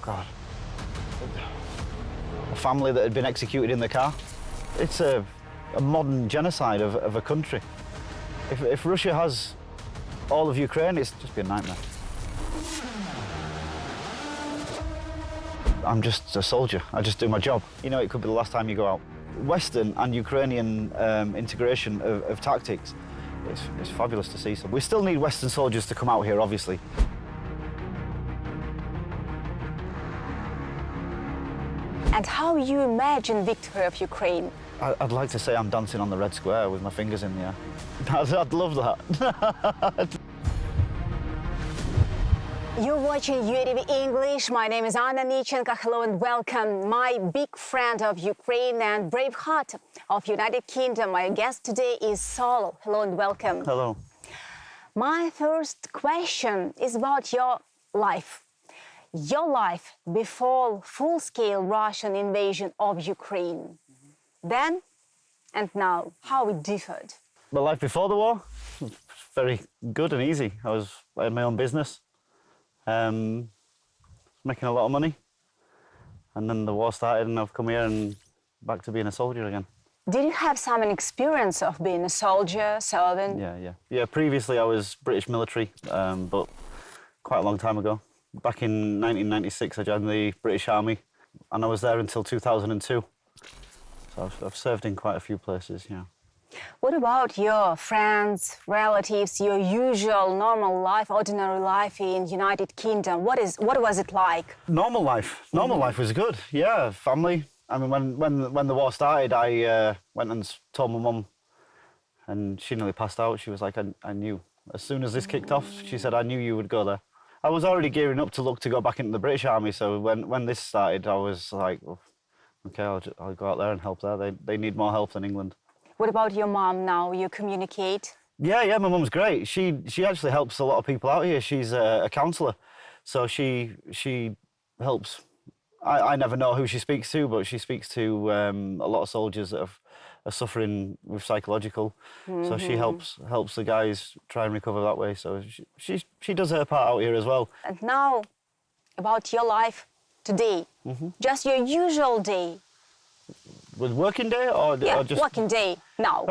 God. A family that had been executed in the car. It's a modern genocide of a country. If Russia has all of Ukraine, it's just be a nightmare. I'm just a soldier. I just do my job. You know, it could be the last time you go out. Western and Ukrainian integration of tactics, it's fabulous to see. So we still need Western soldiers to come out here, obviously. And how you imagine victory of Ukraine? I'd like to say I'm dancing on the red square with my fingers in the air. I'd love that. You're watching UATV English. My name is Anna Nytchenko. Hello and welcome. My big friend of Ukraine and brave heart of United Kingdom. My guest today is Solo. Hello and welcome. Hello. My first question is about your life. Your life before full-scale Russian invasion of Ukraine. Then and now, how it differed? My life before the war was very good and easy. I had my own business. Making a lot of money, and then the war started and I've come here and back to being a soldier again. Did you have some experience of being a soldier, serving? Yeah. Previously I was British military, but quite a long time ago. Back in 1996 I joined the British Army and I was there until 2002. So I've served in quite a few places, yeah. What about your friends, relatives, your usual normal life, ordinary life in United Kingdom? What was it like? Normal life. Normal life was good. Yeah, family. I mean, when the war started, I went and told my mum, and she nearly passed out. She was like, I knew. As soon as this kicked off, she said, I knew you would go there. I was already gearing up to go back into the British Army. So when this started, I was like, well, okay, I'll go out there and help there. They need more help than England. What about your mom now? You communicate? Yeah, my mum's great. She actually helps a lot of people out here. She's a counsellor, so she helps. I never know who she speaks to, but she speaks to a lot of soldiers that are suffering with psychological. So she helps the guys try and recover that way. So she does her part out here as well. And now, about your life today, just your usual day. With working day or just working day now?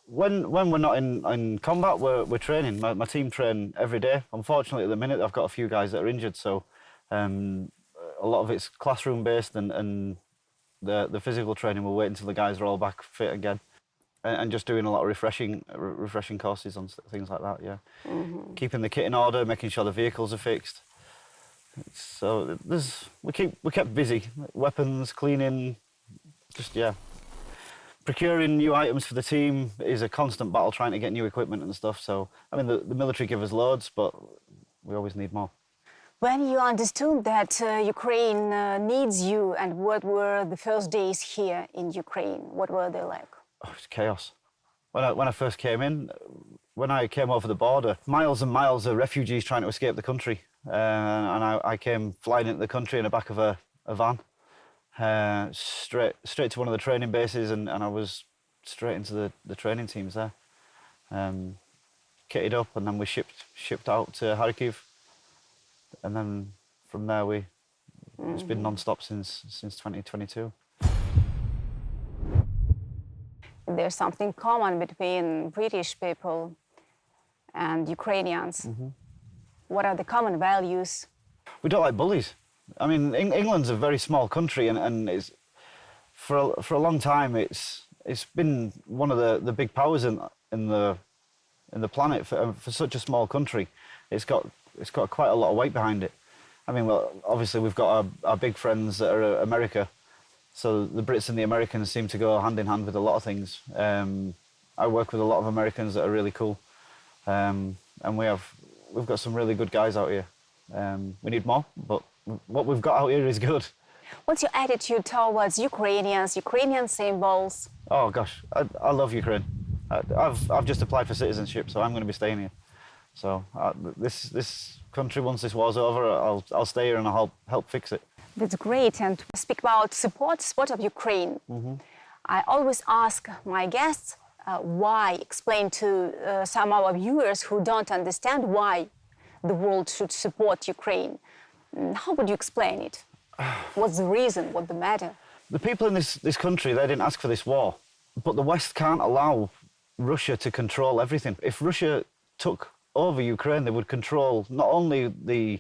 When we're not in combat, we're training. My team train every day. Unfortunately, at the minute, I've got a few guys that are injured, so a lot of it's classroom based, and the physical training will wait until the guys are all back fit again, and just doing a lot of refreshing courses on things like that. Yeah, keeping the kit in order, making sure the vehicles are fixed. So we're kept busy. Weapons, cleaning. Just, yeah. Procuring new items for the team is a constant battle, trying to get new equipment and stuff. So, I mean, the military give us loads, but we always need more. When you understood that Ukraine needs you, and what were the first days here in Ukraine? What were they like? Oh, it's chaos. When I first came in, when I came over the border, miles and miles of refugees trying to escape the country. And I came flying into the country in the back of a van. Straight to one of the training bases, and I was straight into the training teams there. Kitted up, and then we shipped out to Kharkiv, and then from there it's been non-stop since 2022. There's something common between British people and Ukrainians. What are the common values? We don't like bullies. I mean, England's a very small country, and it's for a long time it's been one of the big powers in the planet for such a small country. It's got quite a lot of weight behind it. I mean, well, obviously we've got our big friends that are America, so the Brits and the Americans seem to go hand in hand with a lot of things. I work with a lot of Americans that are really cool, and we've got some really good guys out here. We need more, but what we've got out here is good. What's your attitude towards Ukrainians, Ukrainian symbols? Oh gosh, I love Ukraine. I've just applied for citizenship, so I'm going to be staying here. So this country, once this war's over, I'll stay here and I'll help fix it. That's great. And to speak about support of Ukraine, I always ask my guests why. Explain to some of our viewers who don't understand why the world should support Ukraine. How would you explain it? What's the reason? What's the matter? The people in this country, they didn't ask for this war, but the West can't allow Russia to control everything. If Russia took over Ukraine, they would control not only the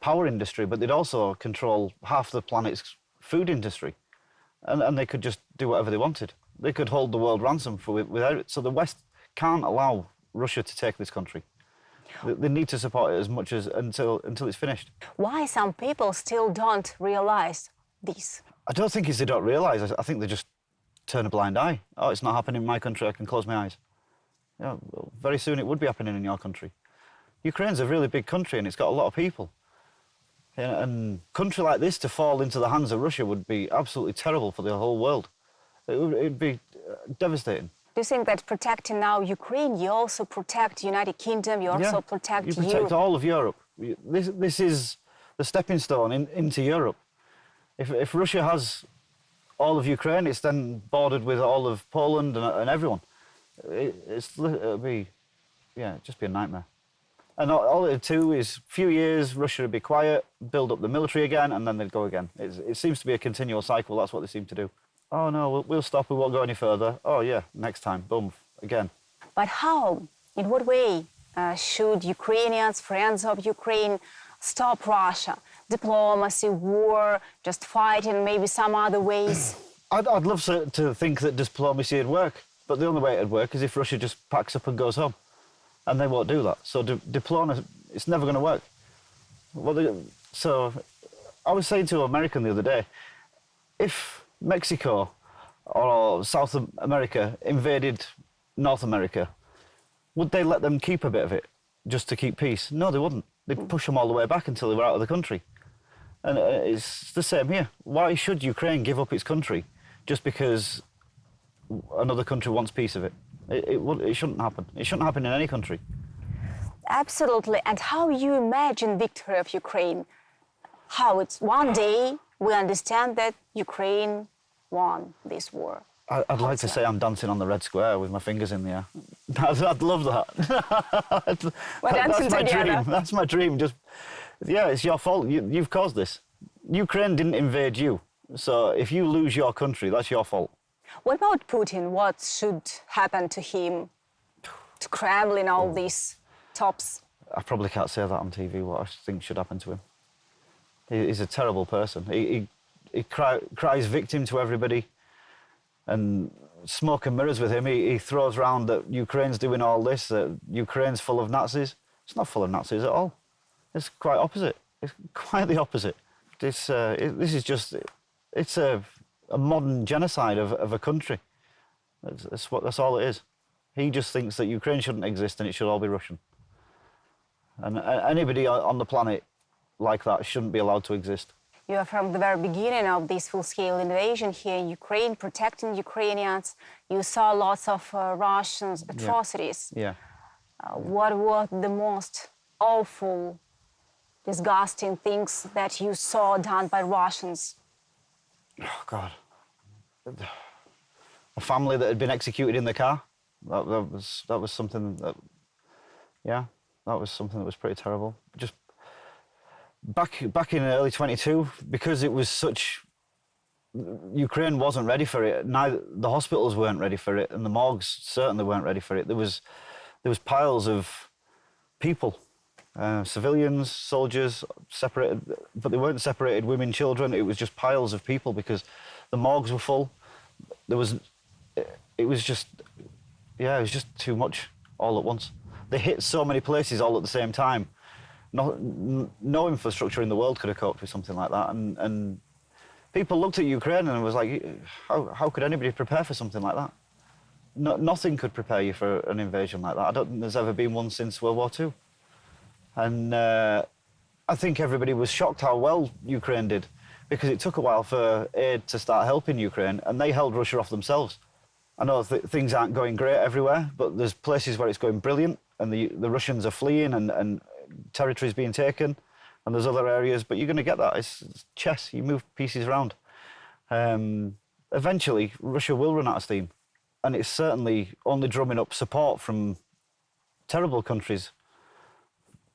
power industry, but they'd also control half the planet's food industry, and they could just do whatever they wanted. They could hold the world ransom without it. So the West can't allow Russia to take this country. They need to support it as much as until it's finished. Why some people still don't realize this? I don't think it's they don't realise. I think they just turn a blind eye. Oh, it's not happening in my country, I can close my eyes. Yeah, well, very soon it would be happening in your country. Ukraine's a really big country and it's got a lot of people. Yeah, and a country like this to fall into the hands of Russia would be absolutely terrible for the whole world. It'd be devastating. Do you think that protecting now Ukraine, you also protect United Kingdom, you also protect you protect all of Europe. This is the stepping stone into Europe. If Russia has all of Ukraine, it's then bordered with all of Poland and everyone. It'll be, it'd just be a nightmare. And all it'd do is a few years, Russia would be quiet, build up the military again, and then they'd go again. It seems to be a continual cycle. That's what they seem to do. Oh, no, we'll stop. We won't go any further. Oh, yeah, next time. Boom, again. But how? In what way should Ukrainians, friends of Ukraine, stop Russia? Diplomacy, war, just fighting, maybe some other ways? I'd love to think that diplomacy would work, but the only way it'd work is if Russia just packs up and goes home. And they won't do that. So diplomacy, it's never going to work. So I was saying to an American the other day, if Mexico or South America invaded North America, would they let them keep a bit of it just to keep peace? No, they wouldn't. They'd push them all the way back until they were out of the country. And it's the same here. Why should Ukraine give up its country just because another country wants piece of it? It shouldn't happen. It shouldn't happen in any country. Absolutely. And how you imagine victory of Ukraine? How it's one day we understand that Ukraine won this war. I'd like to say I'm dancing on the red square with my fingers in the air. I'd love that. We're dancing That's my together. dream. That's my dream. It's your fault. You've caused this. Ukraine didn't invade you. So if you lose your country, that's your fault. What about Putin? What should happen to him, to Kremlin, all these tops? I probably can't say that on TV, what I think should happen to him. He's a terrible person. He cries victim to everybody, and smoke and mirrors with him. He throws around that Ukraine's doing all this, that Ukraine's full of Nazis. It's not full of Nazis at all. It's quite opposite. It's quite the opposite. This is just, it's a modern genocide of a country. That's all it is. He just thinks that Ukraine shouldn't exist and it should all be Russian. And anybody on the planet like that shouldn't be allowed to exist. You are from the very beginning of this full-scale invasion here in Ukraine, protecting Ukrainians. You saw lots of Russians' atrocities. Yeah. What were the most awful, disgusting things that you saw done by Russians? Oh, God. A family that had been executed in the car. That was something that, that was something that was pretty terrible. Just back in early 22, because it was such, Ukraine wasn't ready for it. Neither the hospitals weren't ready for it, and the morgues certainly weren't ready for it. There was piles of people, civilians, soldiers, separated, but they weren't separated. Women, children. It was just piles of people because the morgues were full. It was just too much all at once. They hit so many places all at the same time. No infrastructure in the world could have coped with something like that. And people looked at Ukraine and was like, how could anybody prepare for something like that? Nothing could prepare you for an invasion like that. I don't think there's ever been one since World War II. And I think everybody was shocked how well Ukraine did, because it took a while for aid to start helping Ukraine, and they held Russia off themselves. I know things aren't going great everywhere, but there's places where it's going brilliant, and the Russians are fleeing and territories being taken, and there's other areas, but you're going to get that. It's chess. You move pieces around. Eventually, Russia will run out of steam, and it's certainly only drumming up support from terrible countries.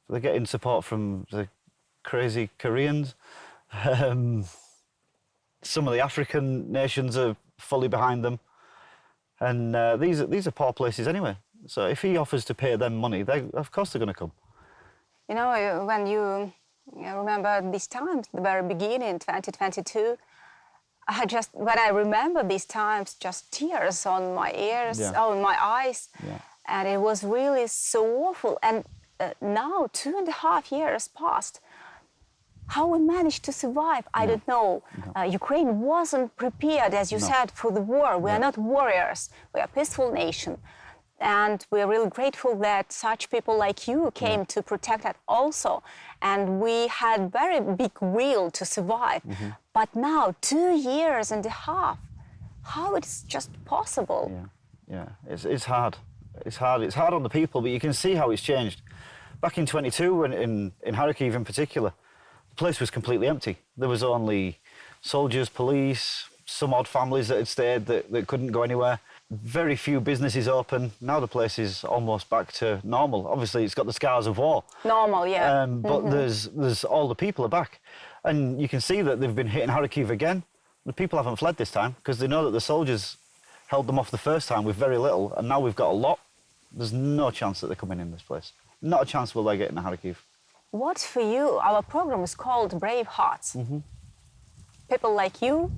They're getting support from the crazy Koreans. Some of the African nations are fully behind them. And these are poor places anyway. So if he offers to pay them money, of course they're going to come. You know, when you remember these times, the very beginning, 2022, when I remember these times, just tears on my ears, on my eyes. Yeah. And it was really so awful. And now 2.5 years passed. How we managed to survive, I don't know. Ukraine wasn't prepared, as you said, for the war. We are not warriors. We are a peaceful nation. And we're really grateful that such people like you came to protect us also. And we had very big will to survive. But now, 2.5 years, how it's just possible? Yeah, it's hard. It's hard. It's hard on the people, but you can see how it's changed. Back in 22, in Kharkiv in particular, the place was completely empty. There was only soldiers, police, some odd families that had stayed that couldn't go anywhere. Very few businesses open. Now the place is almost back to normal. Obviously, it's got the scars of war. Normal, yeah. But there's all the people are back. And you can see that they've been hitting Kharkiv again. The people haven't fled this time because they know that the soldiers held them off the first time with very little, and now we've got a lot. There's no chance that they're coming in this place. Not a chance will they get in Kharkiv. What for you? Our program is called Brave Hearts. People like you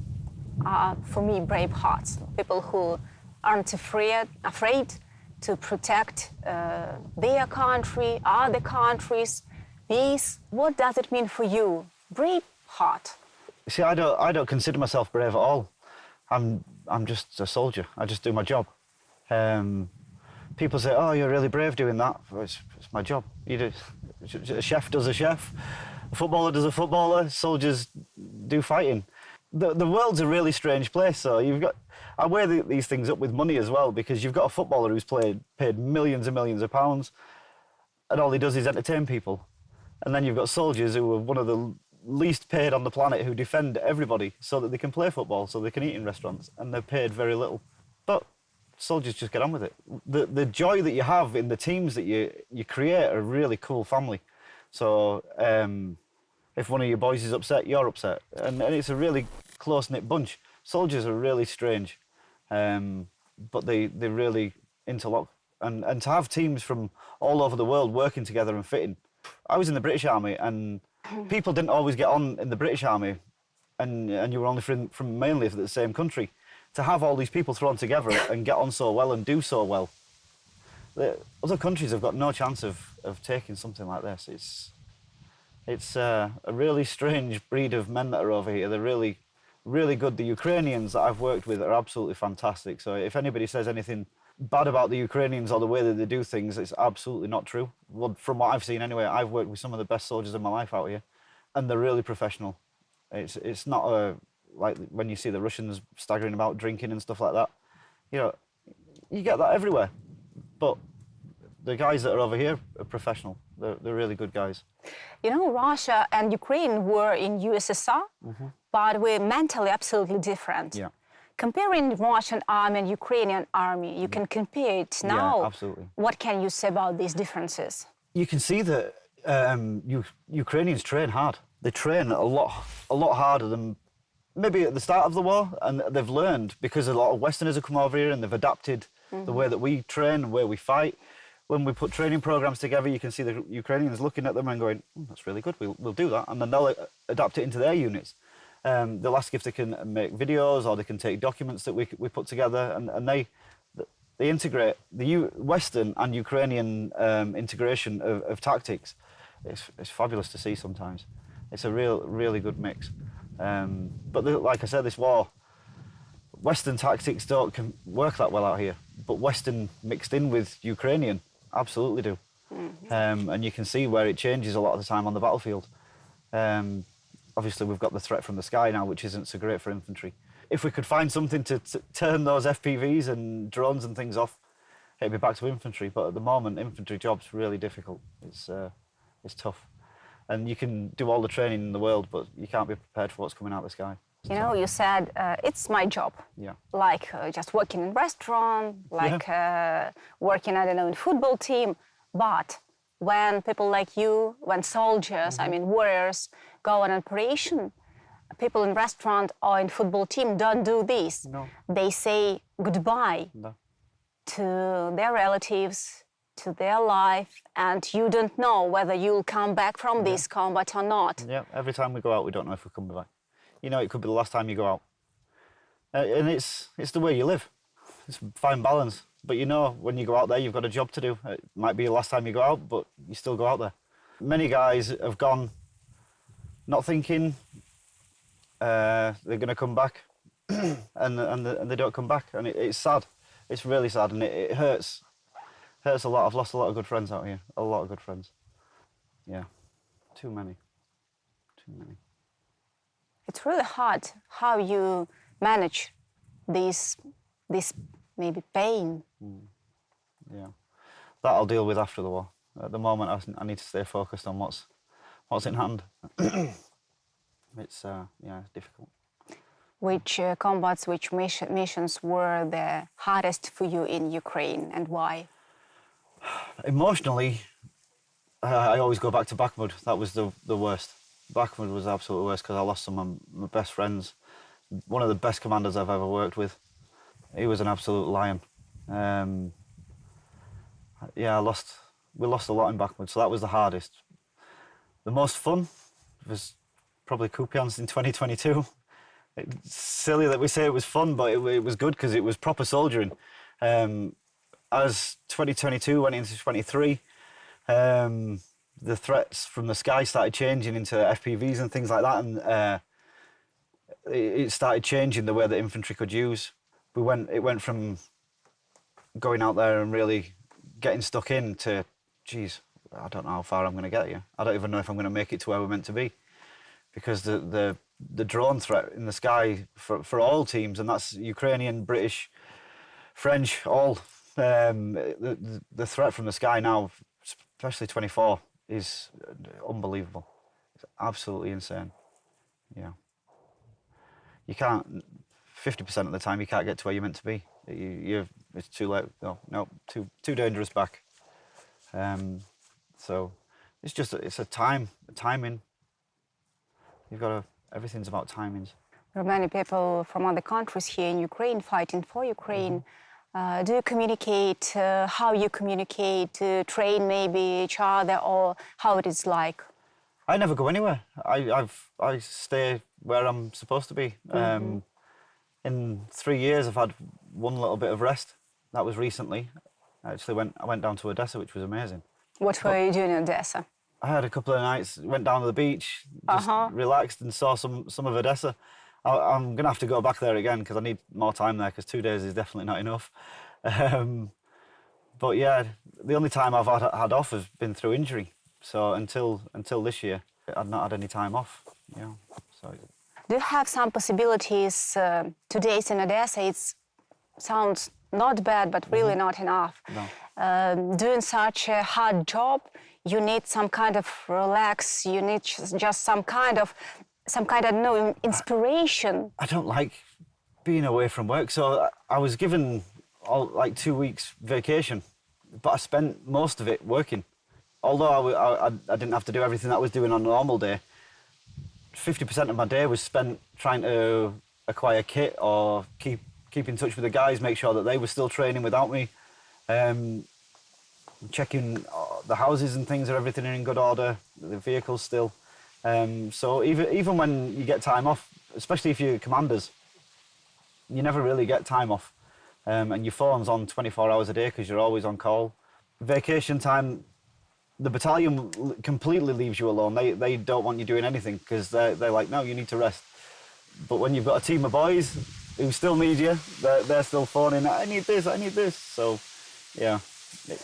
are, for me, brave hearts. People who aren't afraid to protect their country, other countries, peace. What does it mean for you? Brave heart. See, I don't consider myself brave at all. I'm just a soldier. I just do my job. People say, "Oh, you're really brave doing that." Well, it's my job. You do. A chef does a chef. A footballer does a footballer. Soldiers do fighting. The world's a really strange place. So I weigh these things up with money as well, because you've got a footballer who's paid millions and millions of pounds, and all he does is entertain people. And then you've got soldiers who are one of the least paid on the planet, who defend everybody so that they can play football, so they can eat in restaurants, and they're paid very little. But soldiers just get on with it. The joy that you have in the teams that you create are a really cool family. So if one of your boys is upset, you're upset. And it's a really close-knit bunch. Soldiers are really strange, but they really interlock. And to have teams from all over the world working together and fitting. I was in the British Army, and people didn't always get on in the British Army, and you were only from mainly the same country. To have all these people thrown together and get on so well and do so well, other countries have got no chance of taking something like this. It's a really strange breed of men that are over here. They're really, really good. The Ukrainians that I've worked with are absolutely fantastic. So if anybody says anything bad about the Ukrainians or the way that they do things, it's absolutely not true. Well, from what I've seen anyway, I've worked with some of the best soldiers in my life out here, and they're really professional. It's not like when you see the Russians staggering about drinking and stuff like that. You know, you get that everywhere. But the guys that are over here are professional. They're really good guys. You know, Russia and Ukraine were in USSR, but we're mentally absolutely different. Yeah. Comparing Russian army and Ukrainian army, you can compare it now. Yeah, absolutely. What can you say about these differences? You can see that Ukrainians train hard. They train a lot harder than maybe at the start of the war, and they've learned, because a lot of Westerners have come over here and they've adapted the way that we train, the way we fight. When we put training programs together, you can see the Ukrainians looking at them and going, "That's really good, we'll do that." And then they'll adapt it into their units. They'll ask if they can make videos, or they can take documents that we put together, and they integrate the Western and Ukrainian integration of tactics. It's fabulous to see sometimes. It's a really good mix. But like I said, this war, Western tactics don't work that well out here, but Western mixed in with Ukrainian absolutely do. And you can see where it changes a lot of the time on the battlefield. Obviously, we've got the threat from the sky now, which isn't so great for infantry. If we could find something to turn those FPVs and drones and things off, it'd be back to infantry. But at the moment, infantry job's really difficult. It's tough. And you can do all the training in the world, but you can't be prepared for what's coming out of the sky. You know, you said it's my job. Yeah. Like just working in restaurant, like working, I don't know, in football team. But when people like you, when soldiers, I mean warriors, go on operation, people in restaurant or in football team don't do this. No. They say goodbye No. to their relatives, to their life, and you don't know whether you'll come back from this combat or not. Yeah, every time we go out, we don't know if we're coming back. You know, it could be the last time you go out. And it's the way you live. It's fine balance. But you know, when you go out there, you've got a job to do. It might be the last time you go out, but you still go out there. Many guys have gone not thinking they're going to come back, and they don't come back. And it's sad. It's really sad, and it hurts. Hurts a lot. I've lost a lot of good friends out here. A lot of good friends. Yeah, too many. Too many. It's really hard how you manage this maybe pain. Yeah, that I'll deal with after the war. At the moment, I need to stay focused on what's in hand. It's difficult. Which combats, which missions were the hardest for you in Ukraine, and why? Emotionally, I always go back to Bakhmut. That was the worst. Bakhmut was the absolute worst because I lost some of my best friends. One of the best commanders I've ever worked with. He was an absolute lion. We lost a lot in Bakhmut, so that was the hardest. The most fun was probably Kupiansk in 2022. It's silly that we say it was fun, but it was good because it was proper soldiering. As 2022 went into 23, the threats from the sky started changing into FPVs and things like that, and it started changing the way that infantry could use. It went from going out there and really getting stuck in to, geez, I don't know how far I'm going to get you. I don't even know if I'm going to make it to where we're meant to be, because the drone threat in the sky for all teams, and that's Ukrainian, British, French, all. The threat from the sky now, especially 24, is unbelievable. It's absolutely insane. Yeah. You can't, 50% of the time, you can't get to where you're meant to be. It's too late. No, too dangerous back. So it's a timing. You've got to, everything's about timings. There are many people from other countries here in Ukraine fighting for Ukraine. Do you communicate? How you communicate? Train maybe each other, or how it is like? I never go anywhere. I stay where I'm supposed to be. In 3 years, I've had one little bit of rest. That was recently. I went down to Odessa, which was amazing. What were you doing in Odessa? I had a couple of nights, went down to the beach, just relaxed and saw some of Odessa. I'm going to have to go back there again because I need more time there, because 2 days is definitely not enough. But yeah, the only time I've had off has been through injury. So until this year, I've not had any time off. Yeah. So. Do you have some possibilities? 2 days in Odessa, it sounds not bad, but really not enough. No. Doing such a hard job, you need some kind of relax. You need just some kind of inspiration. I don't like being away from work, so I was given 2 weeks vacation, but I spent most of it working. Although I didn't have to do everything that I was doing on a normal day, 50% of my day was spent trying to acquire kit or keep in touch with the guys, make sure that they were still training without me, checking the houses and things, are everything in good order, the vehicles still. So even when you get time off, especially if you're commanders, you never really get time off. And your phone's on 24 hours a day because you're always on call. Vacation time, the battalion completely leaves you alone. They don't want you doing anything because they're like, no, you need to rest. But when you've got a team of boys who still need you, they're still phoning, I need this. So, yeah,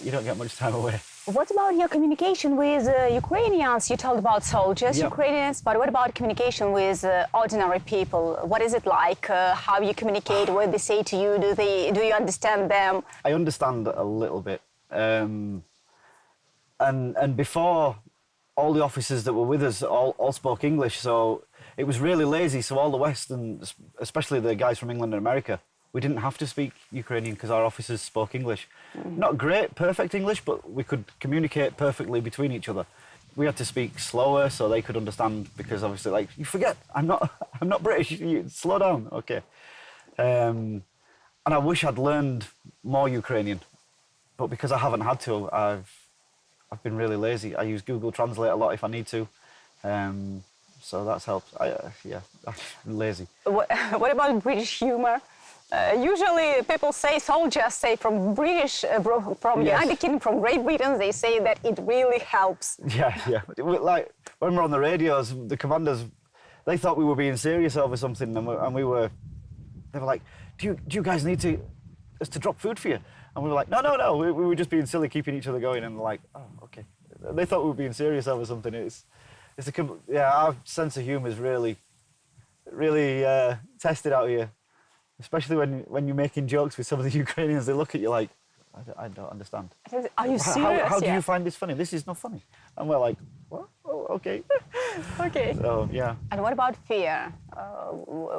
you don't get much time away. What about your communication with Ukrainians? You told about soldiers, Ukrainians, but what about communication with ordinary people? What is it like? How you communicate? What they say to you? Do you understand them? I understand a little bit. And before, all the officers that were with us all spoke English, so it was really lazy. So all the West, and especially the guys from England and America, we didn't have to speak Ukrainian because our officers spoke English. Not great, perfect English, but we could communicate perfectly between each other. We had to speak slower so they could understand because obviously, like, you forget, I'm not, I'm not British. You, slow down, okay. And I wish I'd learned more Ukrainian, but because I haven't had to, I've been really lazy. I use Google Translate a lot if I need to, so that's helped. Yeah, I'm lazy. What about British humor? Usually people say, soldiers say from British, from Yes. United Kingdom, from Great Britain, they say that it really helps. Yeah, yeah. Like when we're on the radios, the commanders, they thought we were being serious over something, and we were. They were like, "Do you guys need us to drop food for you?" And we were like, "No. We were just being silly, keeping each other going." And they're like, "Oh, okay." They thought we were being serious over something. Our sense of humour is really tested out here, especially when you're making jokes with some of the Ukrainians. They look at you like, I don't understand. Are you serious? How do you find this funny? This is not funny. And we're like, what? Oh, okay. Okay. So, yeah. And what about fear?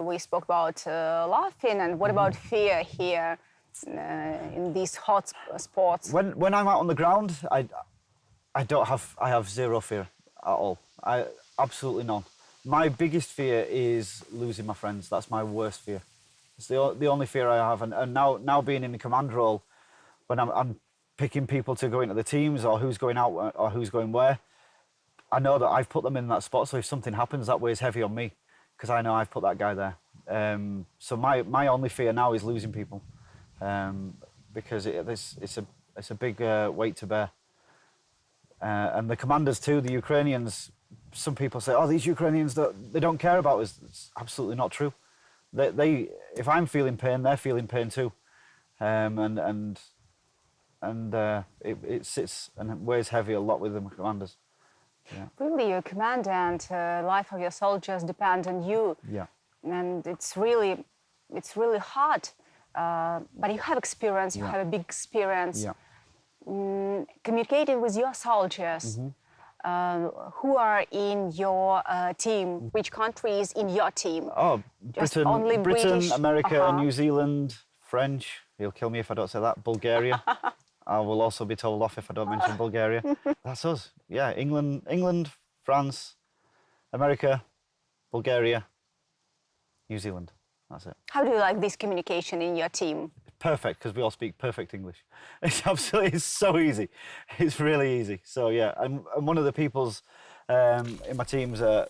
We spoke about laughing, and what about fear here in these hot spots? When I'm out on the ground, I have zero fear at all. Absolutely none. My biggest fear is losing my friends. That's my worst fear. It's the only fear I have. And now being in the command role, when I'm picking people to go into the teams or who's going out or who's going where, I know that I've put them in that spot. So if something happens, that weighs heavy on me because I know I've put that guy there. So my only fear now is losing people because it's a big weight to bear. And the commanders too, the Ukrainians, some people say, oh, these Ukrainians, they don't care about us. It's absolutely not true. They if I'm feeling pain, they're feeling pain too. It sits and weighs heavy a lot with the commanders. Yeah. Really, your command and life of your soldiers depend on you. Yeah. And it's really hard. But you have experience, you have a big experience. Yeah. Communicating with your soldiers, who are in your team, which country is in your team? Oh, Just only Britain, British? America, New Zealand, French. He'll kill me if I don't say that. Bulgaria. I will also be told off if I don't mention Bulgaria. That's us. Yeah, England, France, America, Bulgaria, New Zealand. That's it. How do you like this communication in your team? Perfect, because we all speak perfect English. It's so easy. It's really easy. So yeah, and one of the people's in my team's a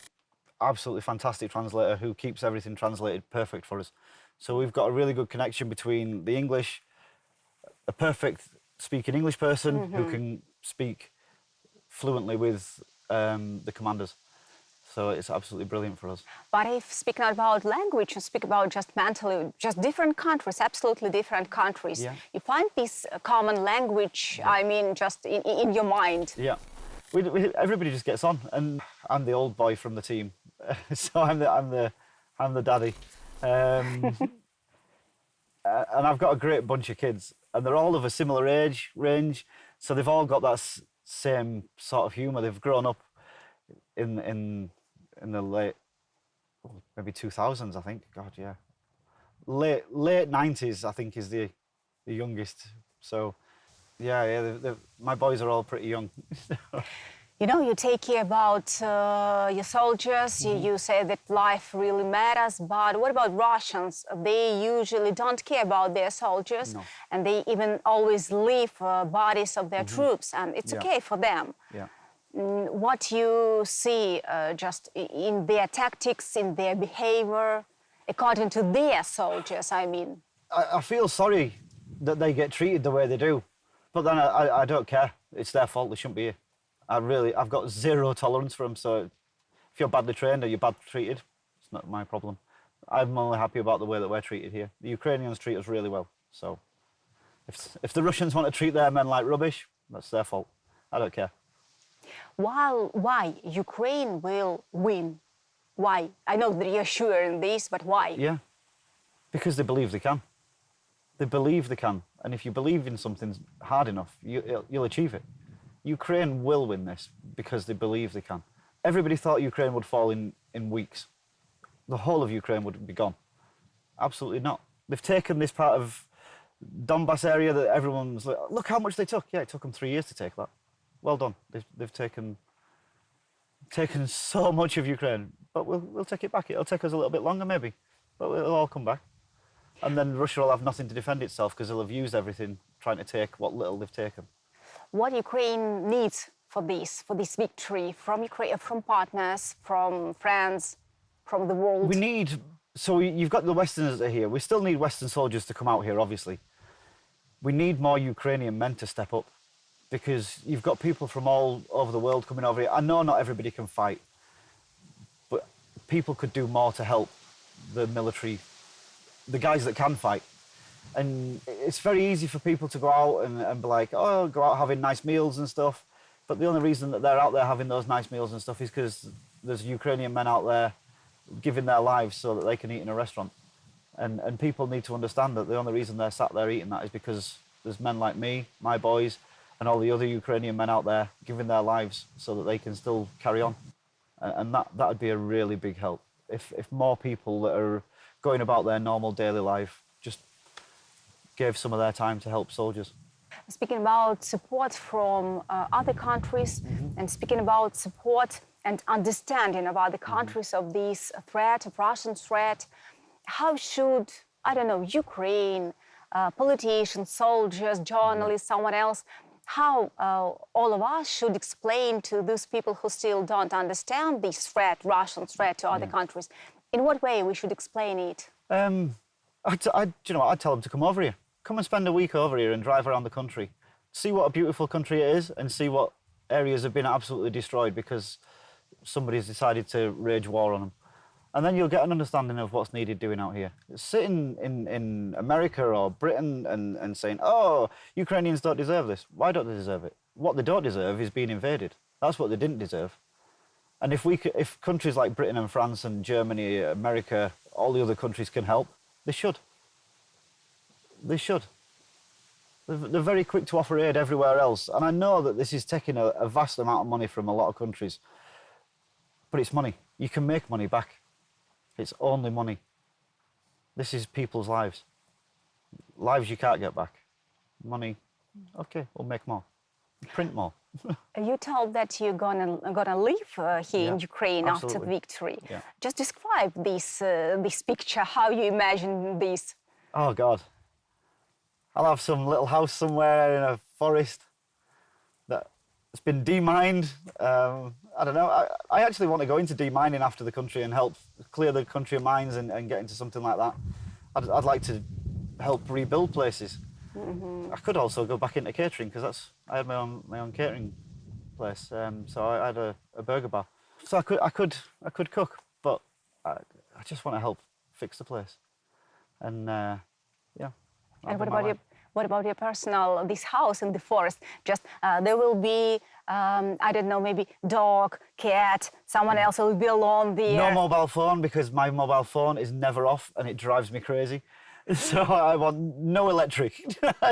absolutely fantastic translator who keeps everything translated perfect for us. So we've got a really good connection between the English, a perfect speaking English person who can speak fluently with the commanders. So it's absolutely brilliant for us. But if speaking about language and speak about just mentally, just different countries, absolutely different countries, Yeah. you find this common language, I mean, just in your mind. Yeah, everybody just gets on, and I'm the old boy from the team, so I'm the daddy, and I've got a great bunch of kids, and they're all of a similar age range, so they've all got that same sort of humour. They've grown up in the late, maybe 2000s, I think. God, yeah, late 90s, I think, is the youngest. So, yeah, my boys are all pretty young. You know, you take care about your soldiers, you say that life really matters, but what about Russians? They usually don't care about their soldiers, No. and they even always leave bodies of their troops, and it's Yeah. okay for them. Yeah. What you see just in their tactics, in their behavior, according to their soldiers, I mean. I feel sorry that they get treated the way they do, but then I don't care. It's their fault. They shouldn't be here. I've got zero tolerance for them. So if you're badly trained or you're bad treated, it's not my problem. I'm only happy about the way that we're treated here. The Ukrainians treat us really well. So if the Russians want to treat their men like rubbish, that's their fault. I don't care. Why Ukraine will win? Why? I know that you're sure in this, but why? Yeah, because they believe they can. They believe they can. And if you believe in something hard enough, you'll achieve it. Ukraine will win this because they believe they can. Everybody thought Ukraine would fall in weeks. The whole of Ukraine would be gone. Absolutely not. They've taken this part of Donbass area that everyone's like, look how much they took. Yeah, it took them 3 years to take that. Well done. They've taken so much of Ukraine, but we'll take it back. It'll take us a little bit longer maybe, but it'll all come back. And then Russia will have nothing to defend itself because they'll have used everything trying to take what little they've taken. What Ukraine needs for this victory from Ukraine, from partners, from friends, from the world? We need, so you've got the Westerners that are here. We still need Western soldiers to come out here, obviously. We need more Ukrainian men to step up because you've got people from all over the world coming over here. I know not everybody can fight, but people could do more to help the military, the guys that can fight. And it's very easy for people to go out and be like, oh, go out having nice meals and stuff. But the only reason that they're out there having those nice meals and stuff is because there's Ukrainian men out there giving their lives so that they can eat in a restaurant. And people need to understand that the only reason they're sat there eating that is because there's men like me, my boys, and all the other Ukrainian men out there giving their lives so that they can still carry on. And that would be a really big help. If more people that are going about their normal daily life just gave some of their time to help soldiers. Speaking about support from other countries and speaking about support and understanding about the countries of this threat, of Russian threat, how should, I don't know, Ukraine, politicians, soldiers, journalists, someone else, how all of us should explain to those people who still don't understand this threat, Russian threat to other countries, in what way we should explain it? I'd tell them to come over here. Come and spend a week over here and drive around the country. See what a beautiful country it is and see what areas have been absolutely destroyed because somebody's decided to rage war on them. And then you'll get an understanding of what's needed doing out here. Sitting in America or Britain and saying, oh, Ukrainians don't deserve this. Why don't they deserve it? What they don't deserve is being invaded. That's what they didn't deserve. And if countries like Britain and France and Germany, America, all the other countries can help, they should. They should. They're very quick to offer aid everywhere else. And I know that this is taking a vast amount of money from a lot of countries. But it's money. You can make money back. It's only money. This is people's lives. Lives you can't get back. Money, okay, we'll make more. Print more. You told that you're gonna live here in Ukraine absolutely. after victory. Yeah. Just describe this picture, how you imagine this. Oh, God. I'll have some little house somewhere in a forest that's been demined. I don't know. I actually want to go into demining after the country and help clear the country of mines and get into something like that. I'd like to help rebuild places. I could also go back into catering because I had my own catering place. So I had a burger bar. So I could cook, but I just want to help fix the place. And yeah. And what about your personal, this house in the forest? Just there will be, I don't know, maybe dog, cat, someone else will be alone there. No mobile phone because my mobile phone is never off and it drives me crazy. So I want no electric,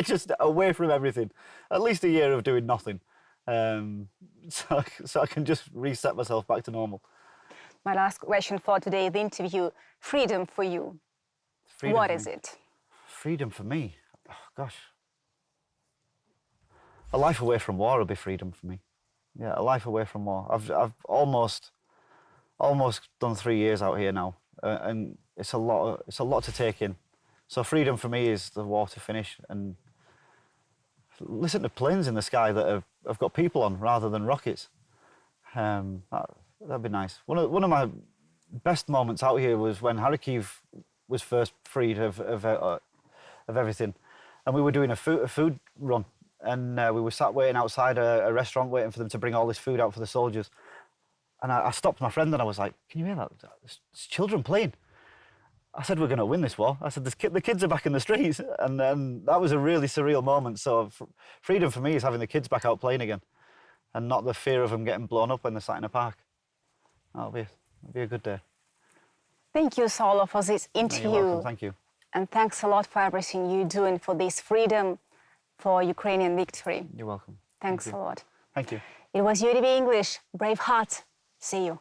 just away from everything. At least a year of doing nothing, so I can just reset myself back to normal. My last question for today, the interview: freedom for you. Freedom what for is me. it? Freedom for me, oh, gosh. A life away from war will be freedom for me. Yeah, a life away from war. I've almost done 3 years out here now, and it's a lot to take in. So freedom for me is the war to finish and listen to planes in the sky that have got people on rather than rockets. That'd be nice. One of my best moments out here was when Kharkiv was first freed of everything, and we were doing a food run, and we were sat waiting outside a restaurant waiting for them to bring all this food out for the soldiers. And I stopped my friend and I was like, "Can you hear that? There's children playing." I said, "We're going to win this war." I said, the kids are back in the streets. And that was a really surreal moment. So freedom for me is having the kids back out playing again and not the fear of them getting blown up when they're sat in a park. That'll be a good day. Thank you, Solo, for this interview. You're welcome. Thank you. And thanks a lot for everything you're doing for this freedom, for Ukrainian victory. You're welcome. Thanks a lot. Thank you. It was UATV English, brave heart. See you.